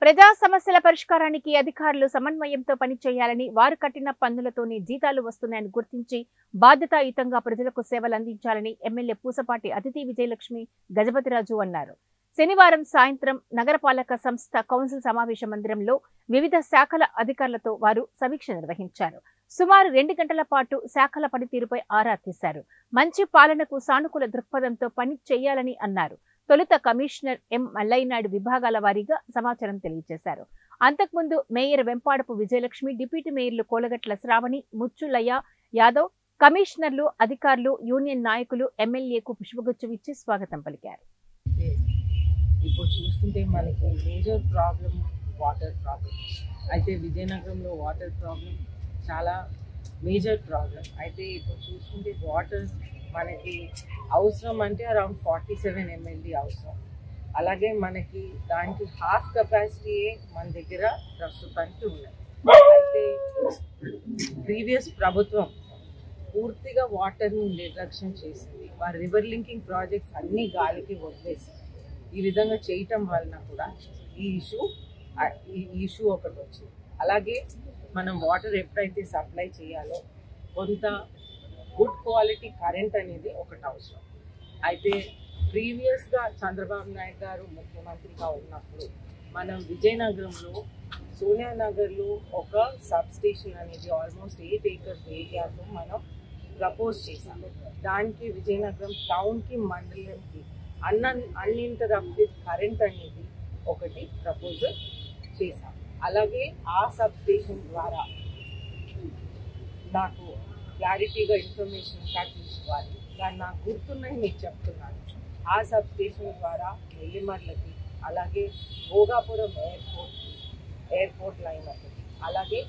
ప్రజా సమస్యల పరిష్కారానికి అధికారులు సమన్వయంతో పనిచేయాలని, వారు కట్టిన పన్నులతోనే జీతాలు వస్తున్నాయని గుర్తించి బాధ్యతాయుతంగా ప్రజలకు సేవలు అందించాలని ఎమ్మెల్యే పూసపాటి అతిథి విజయలక్ష్మి గజపతిరాజు అన్నారు. శనివారం సాయంత్రం నగరపాలక సంస్థ కౌన్సిల్ సమావేశ మందిరంలో వివిధ శాఖల అధికారులతో వారు సమీక్ష నిర్వహించారు. సుమారు 2 గంటల పాటు శాఖల పనితీరుపై ఆరా తీశారు. మంచి పాలనకు సానుకూల దృక్పథంతో పని చేయాలని అన్నారు. తొలుత కమిషనర్ ఎం మల్లయ్యనాయుడు విభాగాల వారీగా సమాచారం తెలియజేశారు. అంతకుముందు మేయర్ వెంపాడపు విజయలక్ష్మి, డిప్యూటీ మేయర్లు కోలగట్ల శ్రావణి, ముచ్చులయ్య యాదవ్, కమిషనర్లు, అధికారులు, యూనియన్ నాయకులు ఎమ్మెల్యేకు పుష్పగుచ్చం ఇచ్చి స్వాగతం పలికారు. ఇప్పుడు చూస్తుంటే మనకి మేజర్ ప్రాబ్లం వాటర్ ప్రాబ్లం. అయితే విజయనగరంలో వాటర్ ప్రాబ్లం చాలా మేజర్ ప్రాబ్లం. అయితే ఇప్పుడు చూస్తుంటే వాటర్ మనకి అవసరం అంటే అరౌండ్ 47 MLD అవసరం. అలాగే మనకి దానికి హాఫ్ కెపాసిటీయే మన దగ్గర ప్రస్తుతానికి ఉన్నాయి. అయితే ప్రీవియస్ ప్రభుత్వం పూర్తిగా వాటర్ని నిర్లక్ష్యం చేసింది. వారి రివర్ లింకింగ్ ప్రాజెక్ట్స్ అన్నీ గాలికి వదిలేసి ఈ విధంగా చేయటం వలన కూడా ఈ ఇష్యూ ఒకటి వచ్చింది. అలాగే మనం వాటర్ ఎప్పుడైతే సప్లై చేయాలో కొంత గుడ్ క్వాలిటీ కరెంట్ అనేది ఒకటి అవసరం. అయితే ప్రీవియస్గా చంద్రబాబు నాయుడు గారు ముఖ్యమంత్రిగా ఉన్నప్పుడు మనం విజయనగరంలో సోనియా నగర్లో ఒక సబ్ స్టేషన్ అనేది ఆల్మోస్ట్ 8 acres ఏరియాలో మనం ప్రపోజ్ చేశాము. దానికి విజయనగరం టౌన్కి మండలంకి అన్ఇంటరప్టెడ్ కరెంట్ అనేది ఒకటి ప్రపోజల్ చేశాం. అలాగే ఆ సబ్ స్టేషన్ ద్వారా నాకు క్లారిటీగా ఇన్ఫర్మేషన్ ఇంకా తీసుకోవాలి. దాన్ని నాకు గుర్తున్నాయి మీకు చెప్తున్నాను. ఆ సబ్ స్టేషన్ ద్వారా నెల్లిమర్లకి, అలాగే భోగాపురం ఎయిర్పోర్ట్ లైన్ ఒకటి, అలాగే